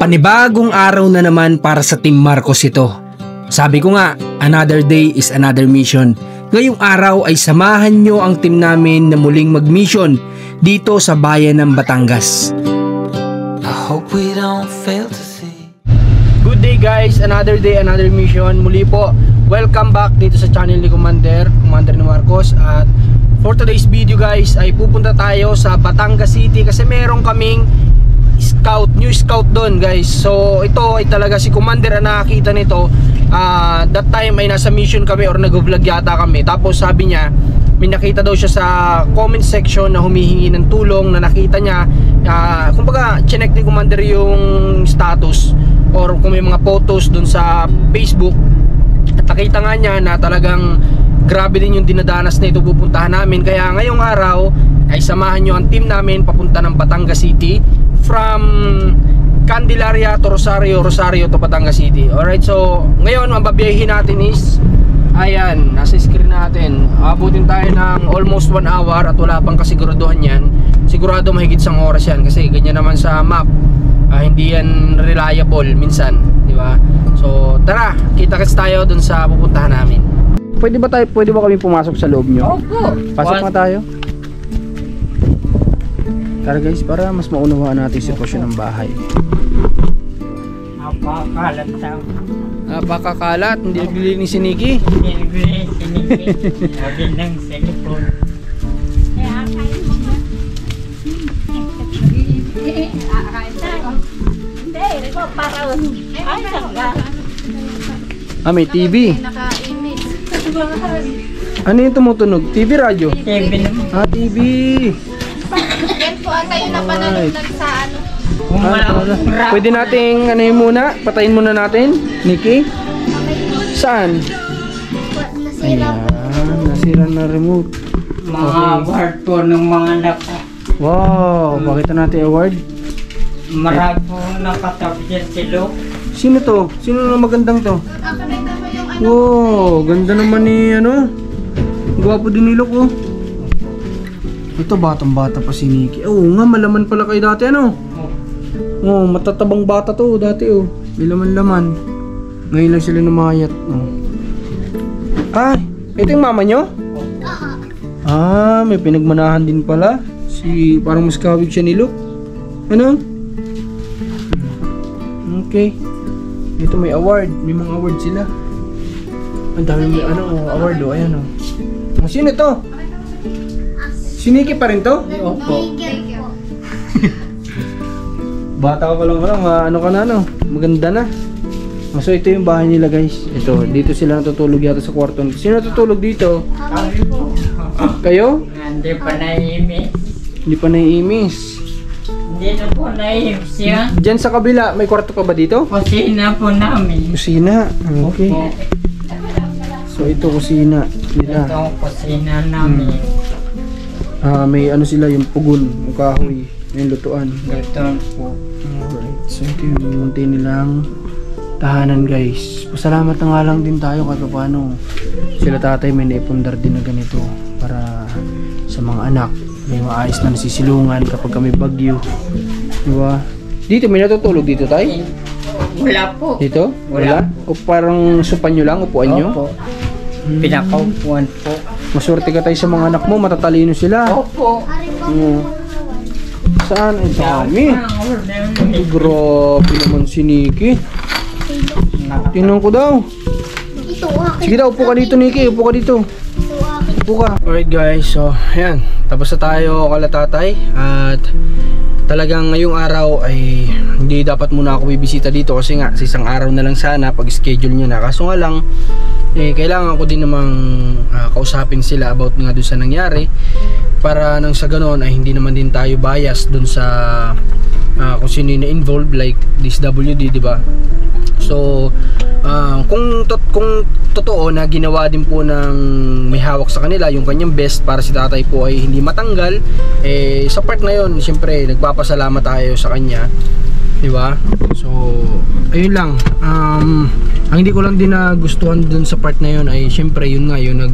Panibagong araw na naman para sa Team Marcos ito. Sabi ko nga, another day is another mission. Ngayong araw ay samahan nyo ang team namin na muling mag-mission dito sa bayan ng Batangas. I hope we don't fail to see. Good day guys, another day, another mission. Muli po, welcome back dito sa channel ni Commander ni Marcos. At for today's video guys, ay pupunta tayo sa Batangas City kasi meron kaming new scout doon guys. So ito ay talaga si Commander ang nakakita nito. That time ay nasa mission kami or nag-vlog yata kami. Tapos sabi niya, may nakita daw siya sa comment section na humihingi ng tulong, na nakita niya, kumbaga chinek ni Commander yung status or kung may mga photos doon sa Facebook. At nakita nga niya na talagang grabe din yung dinadanas na ito pupuntahan namin. Kaya ngayong araw ay samahan nyo ang team namin papunta ng Batangas City from Candelaria to Rosario to Batangas City. Alright, so ngayon ang babiyahin natin is, ayan, nasa screen natin. Abutin tayo ng almost 1 hour at wala pang kasiguraduhan yan. Sigurado mahigit 1 oras yan kasi ganyan naman sa map. Hindi yan reliable minsan, di ba? So tara, kita-kits tayo dun sa pupuntahan namin. Pwede ba kami pumasok sa loob nyo? Opo. Pasok na tayo. Tara guys, para mas maunawaan natin yung sitwasyon ng bahay. Napakalat daw. Napakakalat, hindi naglilinis si Nikki. Nilibili si Nikki. Sabi ng cellphone. May TV. Ano yung tumutunog? TV, radyo? TV naman. TV. Yan po ata yung napanood sa ano. Kung wala akong rap. Pwede nating ano yun muna? Patayin muna natin, Nikki. Saan? Nasira po. Ayan, nasira na remote. Mga award po ng mga anak ko. Wow, pakita natin award. Marami po nakatabi dyan si Luke. Sino to? Sino na magandang to? Nakakita mo yung ano. Wow, ganda naman ni ano. Gwapo din ni Luke, oh. Ito batang bata pa si Nikki. Oo nga, malaman pala kayo dati, ano? Oh, matatabang bata to dati, oh. May laman-laman. Ngayon lang sila namayat. Oh. Ito yung mama nyo? May pinagmanahan din pala. Parang mas kawig siya ni Luke. Ano? Okay. Ito may award. May mga award sila. Ang dami may award, oh. Ayan, oh. Sino to? Si Nikki pa rin to? Opo. Bata ka pa lang, ano ka na, no? Maganda na. So ito yung bahay nila guys. Ito, dito sila natutulog yata sa kwarto. Sino natutulog dito? Kami po. Kayo? Hindi pa naiimis. Hindi pa naiimis. Hindi na po naiimis yan. Diyan sa kabila, may kwarto ka ba dito? Kusina po namin. Kusina. Okay. Opo. So ito kusina nila. Ito ang kusina namin. May ano sila, yung pugon, yung kahoy, yung lutuan. Ito po. Alright. So ito yung munti nilang tahanan guys. Pasalamat na nga lang din tayo kahit paano sila tatay may naipundar din na ganito para sa mga anak. May maayos na nasisilungan kapag kami bagyo. Diba? Dito may natutulog dito tayo? Wala po. Dito? Wala. O parang supan nyo lang, upuan nyo? Opo. Pinakaupuan po. Maswerte ka tayo sa mga anak mo, matatalino sila. Opo. Saan? Ito kami. Grabe naman si Nikki. Tingnan ko daw. Ito akin. Sige daw, upo ka dito Nikki. Upo ka dito. Ito akin. Upo ka. Alright guys, so ayan. Tapos na tayo kala tatay. At talagang ngayong araw ay hindi dapat muna ako bibisita dito kasi nga sa isang araw na lang sana pag schedule nyo na. Kaso nga lang, kailangan ko din namang kausapin sila about nga dun sa nangyari para nang sa ganon ay hindi naman din tayo bias dun sa kung sino yung na-involved like this WD, diba? So kung totoo na ginawa din po ng may hawak sa kanila yung kanyang best para si tatay po ay hindi matanggal, sa part na yun syempre nagpapasalamat tayo sa kanya. Diba? So, ayun lang. Ang hindi ko lang din nagustuhan dun sa part na yun ay syempre yun nga yun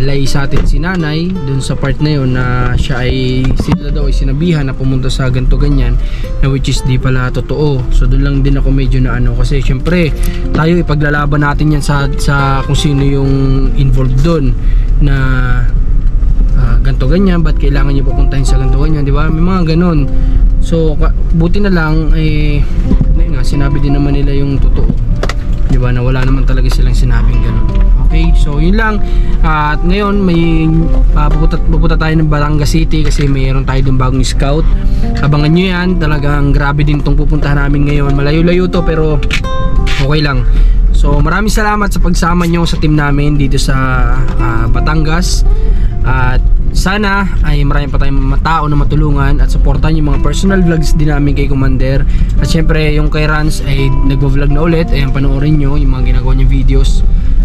lay sa atin si nanay dun sa part na yun na siya ay sila daw ay sinabihan na pumunta sa ganito ganyan na which is di pala totoo. So dun lang din ako medyo na kasi syempre tayo ipaglalaban natin yan sa kung sino yung involved dun na ganito ganyan, ba't kailangan nyo pupuntahin sa ganito ganyan, di ba? May mga ganun. So buti na lang sinabi din naman nila yung totoo, di ba, na wala naman talaga silang sinabing ganun. Okay, so yun lang. At ngayon may pupunta tayo ng Batangas City kasi mayroon tayo dun bagong scout. Abangan nyo yan, talagang grabe din tong pupuntahan namin ngayon. Malayo-layo to pero okay lang. So maraming salamat sa pagsama nyo sa team namin dito sa Batangas. At sana ay marami pa tayong tao na matulungan at supportan yung mga personal vlogs din namin kay Commander. At syempre yung kay Rans ay nagvo-vlog na ulit. Ayan, panoorin nyo yung mga ginagawa niya videos.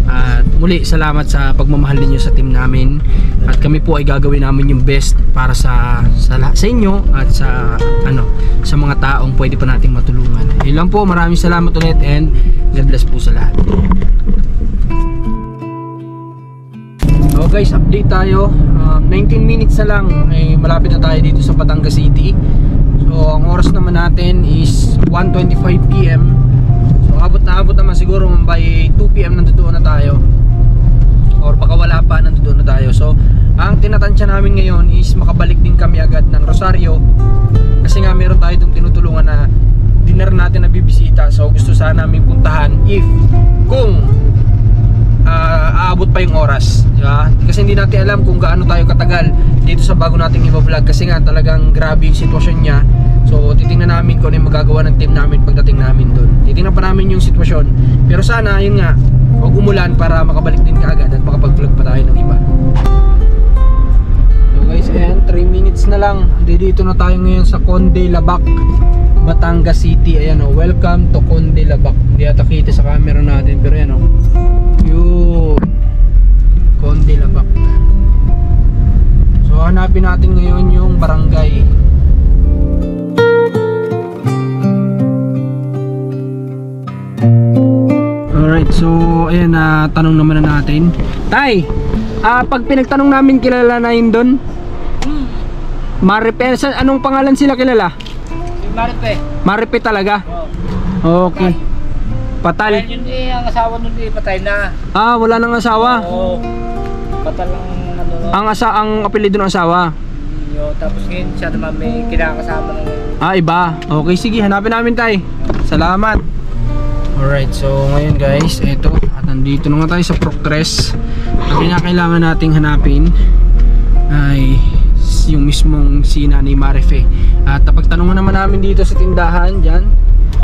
At muli salamat sa pagmamahal ninyo sa team namin. At kami po ay gagawin namin yung best para sa inyo at sa mga taong pwede pa nating matulungan. Yun lang po, maraming salamat ulit and God bless po sa lahat. So guys, update tayo. 19 minutes na lang ay malapit na tayo dito sa Batangas City. So ang oras naman natin is 1:25 PM. So abot naman siguro by 2 PM nandoon na tayo. Or baka wala pa, nandoon na tayo. So ang tinatansya namin ngayon is makabalik din kami agad ng Rosario. Kasi nga meron tayo itong tinutulungan na dinner natin na bibisita. So gusto sana namin puntahan kung aabot pa yung oras, diba? Kasi hindi natin alam kung gaano tayo katagal dito sa bago nating i-vlog kasi nga talagang grabe yung sitwasyon niya. So titingnan namin kung ano yung magagawa ng team namin pagdating namin doon. Titingnan pa namin yung sitwasyon. Pero sana yun nga, huwag umulan para makabalik din kaagad at makapag-vlog pa tayo ng iba. So guys, ayan, 3 minutes na lang. Dito na tayo ngayon sa Conde Labac, Batangas City. Ayan o, welcome to Conde Labac. Hindi ata kita sa camera natin pero ayan o, yun, Conde Labac. So hanapin natin ngayon yung barangay. Alright, so ayan, tanong naman na natin. Tay, pag pinagtanong namin kilala na yun doon? Maripe, anong pangalan sila kilala? Maripe. Maripe talaga? Oo. Okay. Patal. Yun ang asawa nun patay na. Wala nang asawa? Oo. Patal ang Ang apelyido ng asawa? Tapos ngayon siya naman may kinakasama ng Iba. Okay, sige, hanapin namin tay. Salamat. Alright, so ngayon guys, eto, at nandito na nga tayo sa Proctres. Ang kailangan nating hanapin ay yung mismong si Nanay Marife. At pagtanungan naman namin dito sa tindahan dyan,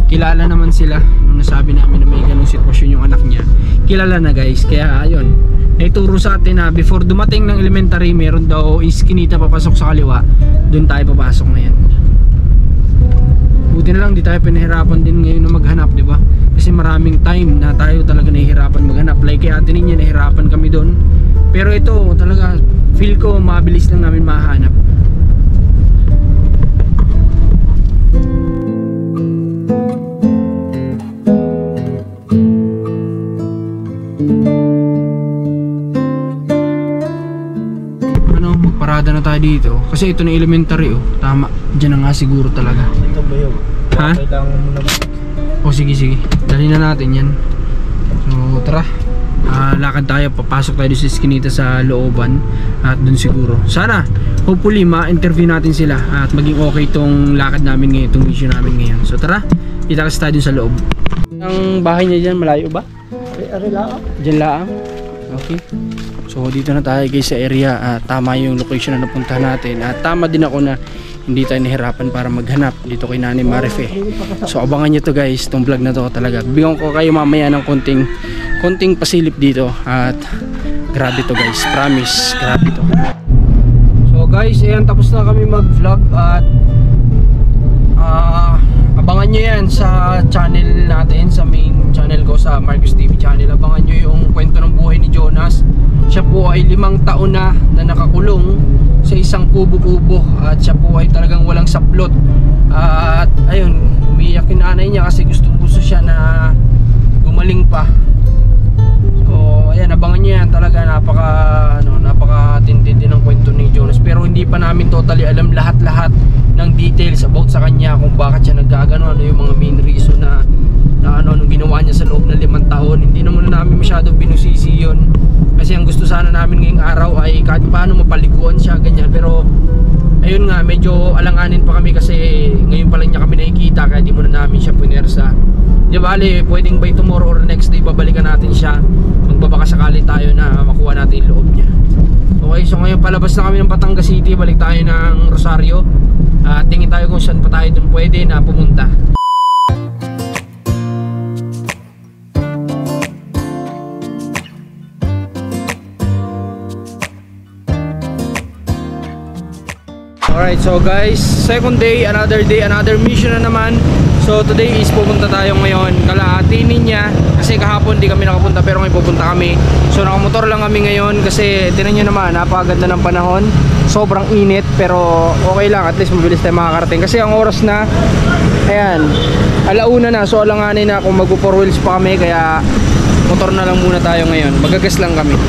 kilala naman sila. Nung nasabi namin na may ganung sitwasyon yung anak niya, kilala na guys. Kaya ayun, naituro sa atin na before dumating ng elementary, meron daw iskinita papasok sa kaliwa. Doon tayo papasok na yan. Buti na lang di tayo pinahirapan din ngayon na maghanap, di ba? Kasi maraming time na tayo talaga nahihirapan maghanap. Like kay Ate Ninya, nahihirapan kami doon. Pero ito talaga, feel ko mabilis lang namin mahanap. Magparada na tayo dito. Kasi ito na elementary Tama, dyan na nga siguro talaga. Ito ba yun? Ha? Kailangan mo naman. Sige. Dali na natin yan. So tara. Lakad tayo, papasok tayo sa iskinita sa looban. At dun siguro, sana, hopefully ma-interview natin sila. At maging okay itong lakad namin ngayon, itong mission namin ngayon. So tara, kita kasi tayo dun sa loob. Ang bahay niya dyan, malayo ba? Dyan lang? Okay. So dito na tayo guys sa area. Tama yung location na napuntahan natin. At tama din ako na hindi tayo nahirapan para maghanap dito kay Nanay Marife. So abangan nyo to guys, itong vlog na to talaga. Bigyan ko kayo mamaya ng konting pasilip dito. At grabe to guys, promise, grabe to. So guys, ayan, tapos na kami mag vlog. At abangan nyo yan sa channel natin, sa main channel ko, sa Marcos TV channel. Abangan nyo yung kwento ng buhay ni Jonas. Siya po ay 5 taon na nakakulong sa isang kubo-kubo. At siya po ay talagang walang saplot. At ayun, umiyak yung nanay niya kasi gusto siya na gumaling pa. So ayan, abangan niyo yan. Talaga napakatindi din ng kwento ni Jonas. Pero hindi pa namin totally alam lahat-lahat ng details about sa kanya, kung bakit siya naggagano, ano yung mga main reason na anong ginawa niya sa loob ng 5 taon. Hindi naman namin masyado binusisi yun, kasi ang gusto sana namin ngayong araw ay kahit paano mapaliguan siya, ganyan. Pero ayun nga, medyo alanganin pa kami kasi ngayon pa lang niya kami nakikita, kaya di muna namin siya punersa. Di bali, pwedeng by tomorrow or next day babalikan natin siya, magbabaka sakali tayo na makuha natin yung loob niya. Okay, so ngayon palabas na kami ng Batangas City, balik tayo ng Rosario at tingin tayo kung saan pa tayo dun pwede na pumunta. Alright, so guys, second day, another mission na naman. So today is pupunta tayo ngayon kalahati niya, kasi kahapon di kami nakapunta pero ngayon pupunta kami. So nakamotor lang kami ngayon kasi tinan nyo naman, napakaganda ng panahon. Sobrang init pero okay lang, at least mabilis tayo makakarating. Kasi ang oras na, ayan, 1:00 na. So alanganin na kung mag 4 wheels pa kami, kaya motor na lang muna tayo ngayon. Magagas lang kami.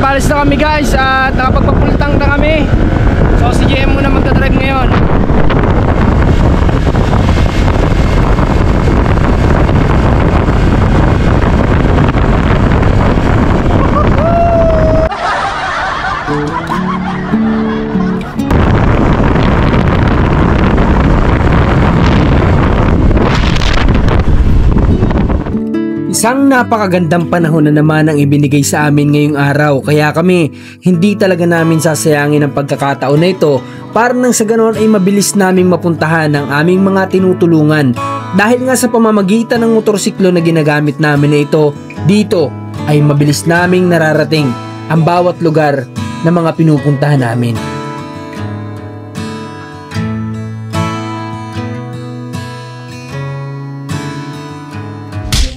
Palis na kami guys at nakapagpapultang na kami. So si GM muna magdadrive ngayon. Isang napakagandang panahon na naman ang ibinigay sa amin ngayong araw, kaya kami hindi talaga namin sasayangin ang pagkakataon na ito para nang sa ganoon ay mabilis naming mapuntahan ang aming mga tinutulungan. Dahil nga sa pamamagitan ng motorsiklo na ginagamit namin na ito, dito ay mabilis naming nararating ang bawat lugar na mga pinupuntahan namin.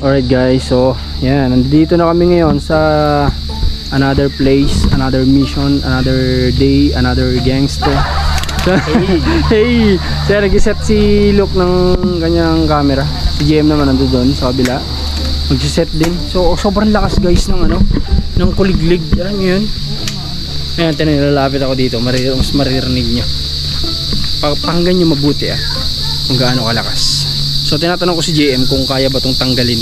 Alright guys, so yan, nandito na kami ngayon sa another place, another mission, another day, another gangster. Hey! So nag-set si Luke ng kanyang camera. Si JM naman nandun doon sa kabila, mag-set din. So sobrang lakas guys ng ng kuliglig. Alam nyo yun? Ayan, nilalapit ako dito, mas maririnig nyo. Pakinggan nyo mabuti kung gaano kalakas. So tinatanong ko si JM kung kaya ba itong tanggalin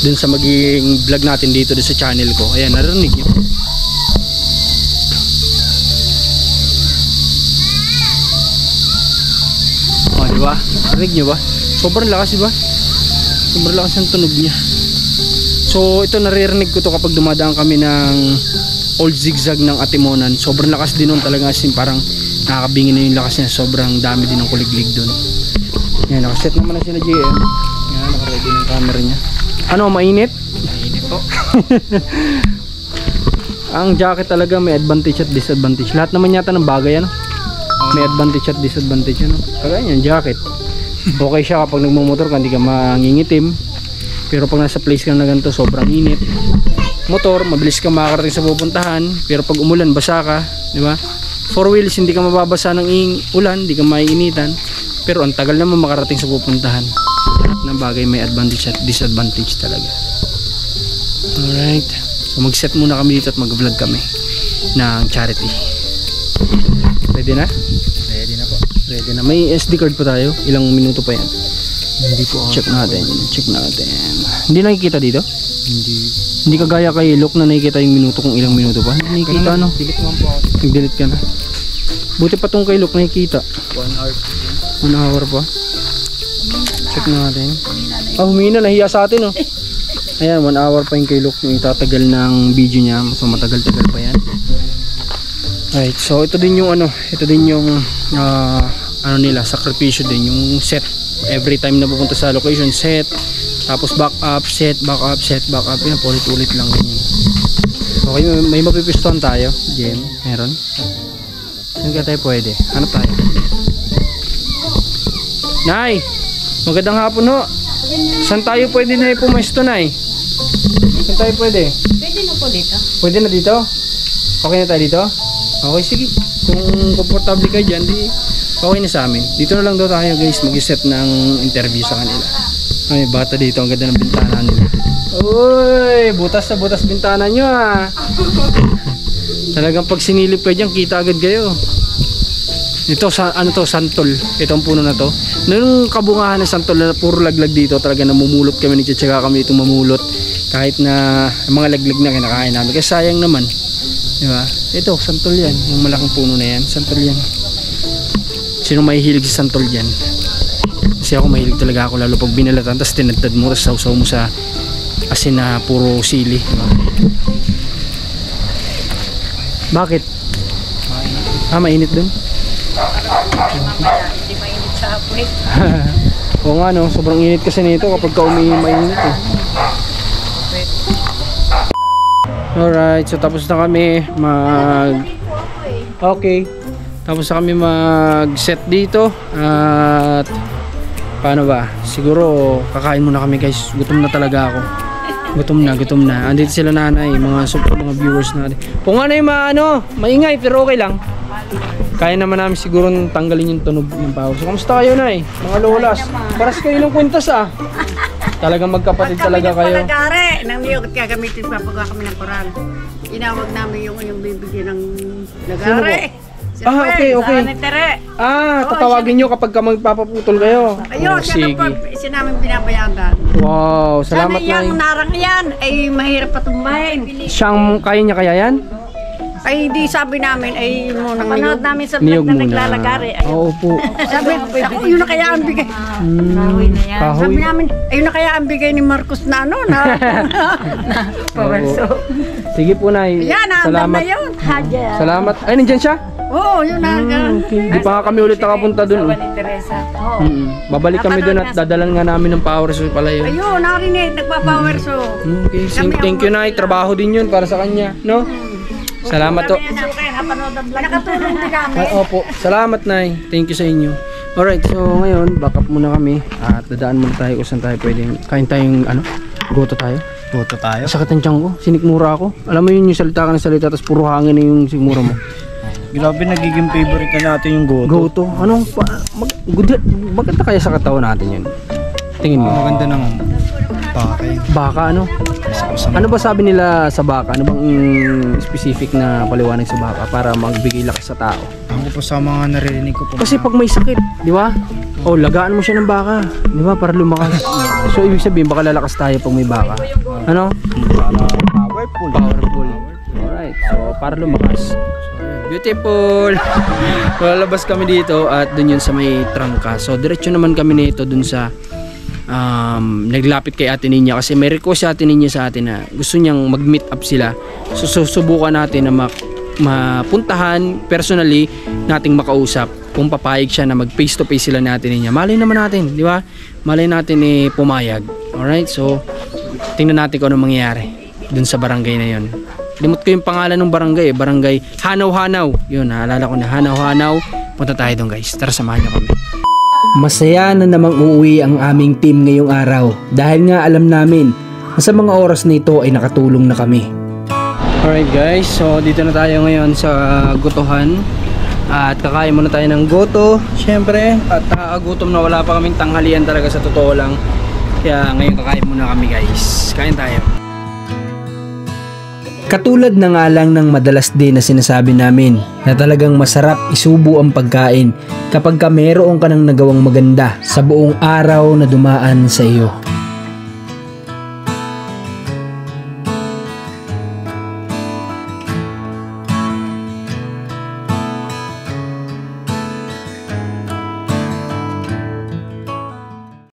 dun sa magiging vlog natin dito sa channel ko. Ayan, narinig nyo. O, diba? Narinig nyo ba? Sobrang lakas, diba? Sobrang lakas ng tunog niya. So ito, naririnig ko to kapag dumadaan kami ng old zigzag ng Atimonan. Sobrang lakas din nun talaga, as in parang nakakabingin na yung lakas niya. Sobrang dami din ng kuliglig dun. Yan, nakaset naman na sila JM. Yan, nakaready ng camera niya. Ano, mainit? Mainit po. Ang jacket talaga may advantage at disadvantage. Lahat naman yata ng bagay may advantage at disadvantage Kagaya yan, jacket. Okay siya kapag nagmumotor ka, hindi ka mangingitim. Pero pag nasa place ka na ganito, sobrang init. Motor, mabilis ka makakarating sa pupuntahan. Pero pag umulan, basa ka, di ba? 4 wheels, hindi ka mababasa ng ulan, hindi ka maiinitan. Pero ang tagal naman makarating sa pupuntahan. Lahat ng bagay may advantage at disadvantage talaga. Alright. So mag-set muna kami dito at mag-vlog kami ng charity. Ready na? Ready na po. Ready na. May SD card pa tayo. Ilang minuto pa yan? Hindi po. Check natin. Check natin. Hindi nakikita dito? Hindi. Hindi kagaya kay Luke na nakikita yung minuto kung ilang minuto pa. Hindi nakikita Delete naman po ako. Nag-delete ka na. Buti pa tong kay Luke nakikita. 1 hour. 1 hour pa. Check natin. Humina, nahiya sa atin Ayan, 1 hour pa yung kay Luke yung itatagal ng video niya. So matagal-tagal pa yan. Alright, so ito din yung nila, sakripisyo din yung set. Every time na pupunta sa location, set. Tapos back up, set, back up, set, back up. Yan, ulit-ulit lang ganyan. Okay, may mapipistuhan tayo. Game, meron. Saan kaya tayo pwede? Hanap tayo. Nay, magandang hapon ho. Saan tayo pwede na pumesto, Nay? Saan tayo pwede? Pwede na po dito. Pwede na dito? Okay na tayo dito? Okay, sige. Kung komportable kayo dyan, di okay na sa amin. Dito na lang daw tayo guys, mag-set ng interview sa kanila. Ay, bata dito, ang ganda ng bintana nila. Uy, butas na butas bintana nyo ah. Talagang pag sinilip kayo dyan, kita agad kayo. Ito, ano to, santol. Itong puno na to. Nung kabungahan ng santol na puro laglag dito, talaga namumulot kami, nagtsatsaga kami itong mamulot. Kahit na mga laglag na kinakain namin. Kasi sayang naman. Diba? Ito, santol yan. Yung malaking puno na yan, santol yan. Sino mahihilig sa santol dyan? Kasi ako mahilig talaga ako, lalo pag binalatan, tapos tinadtad mo, tapos sausaw mo sa asin na puro sili. Diba? Bakit? Mainit dun? Hindi mainit sa hapon. Oo nga no, sobrang init kasi nito kapag ka mainit eh. Alright, so tapos na kami Okay. Tapos na kami mag-set dito. At paano ba? Siguro kakain muna kami guys. Gutom na talaga ako. Gutom na. Andito sila nanay, mga viewers natin. Kung ano yung maingay pero okay lang. Kaya naman namin siguro tanggalin yung tunog ng power. So kamusta kayo nay? Mga lolas. Paras kayo ng kwintas ah. Talagang magkapatid talaga kayo. Pag kami nang niyog at gagamitin pa pag kami ng koral. Inawag namin yung bibigyan ng nagare. Okay. Tatawagin nyo kapag ka magpapaputol kayo. Ayun, siya sige. isa namin binabayagan. Wow, salamat Sana yung nay. narang yan ay mahirap patumbahin. Siyang kaya niya kaya yan? Ay di sabi namin ay munang Panood niyog. namin sa Niyog vlog na muna. naglalagari. Oo po. Sabi, ako yun na kaya ang bigay. Kahoy na yan. Kahoy. Sabi namin, ayun na kaya ang bigay ni Marcos na ano na. Oo. Sige po nay. Yan, andam Salamat. na yun. Hadya. Salamat. Ay, nandyan siya? Oo, yun na. Okay. Di pa nga kami ulit nakapunta dun. Ni Teresa. Oo. Babalik kami dun at dadalan nga namin ng power so pala yun. Ayun, narinig, nagpa-power so. Okay, thank you nay. Trabaho din yun para sa kanya, no? Salamat to. Nakatulong din kami. Ay, opo. Salamat nay. Thank you sa inyo. Alright, so ngayon, back up muna kami at dadaan muna tayo kung saan tayo pwedeng kain tayong goto tayo. Goto tayo. Sakit ang tiyan ko, sinikmura ako. Alam mo yun yung salita ka ng salita tapos puro hangin na yung sigmura mo. Grabe, nagiging favorite na natin yung goto. Goto? Anong maganda kaya sa katawan natin yun? Tingin mo? Maganda ng bakay. Baka ano? Ano ba sabi nila sa baka? Ano bang specific na paliwanag sa baka para magbigay lakas sa tao? Ako po sa mga naririnig ko po. Kasi pag may sakit, di ba? Oh, lagaan mo siya ng baka, di ba? Para lumakas. So ibig sabihin baka lalakas tayo pag may baka. Ano? Powerful. Powerful. Alright, so para lumakas. Beautiful. Lalabas kami dito at dun yun sa may trangka. So diretso naman kami nito dun sa naglapit kay Ate Ninya kasi may request si Ate Ninya sa atin na gusto niyang mag-meet up sila. So susubukan natin na mapuntahan personally nating makausap kung papayag siya na mag face to face sila ni Ate Ninya. Malay naman natin, di ba? Malay natin pumayag. Alright, so tingnan natin kung ano mangyayari dun sa barangay na yon. Limot ko yung pangalan ng barangay, barangay Hanaw-Hanaw. Yun, naalala ko na Hanaw-Hanaw. Punta tayo doon guys, tara samahan niyo kami. Masaya na namang uuwi ang aming team ngayong araw dahil nga alam namin na sa mga oras na ito ay nakatulong na kami. Alright guys, so dito na tayo ngayon sa Gotohan at kakain muna tayo ng goto syempre at gutom na, wala pa kaming tanghalian talaga sa totoo lang, kaya ngayon kakain muna kami guys, kain tayo. Katulad na nga lang ng madalas din na sinasabi namin na talagang masarap isubo ang pagkain kapag ka meron ka ng nagawang maganda sa buong araw na dumaan sa iyo.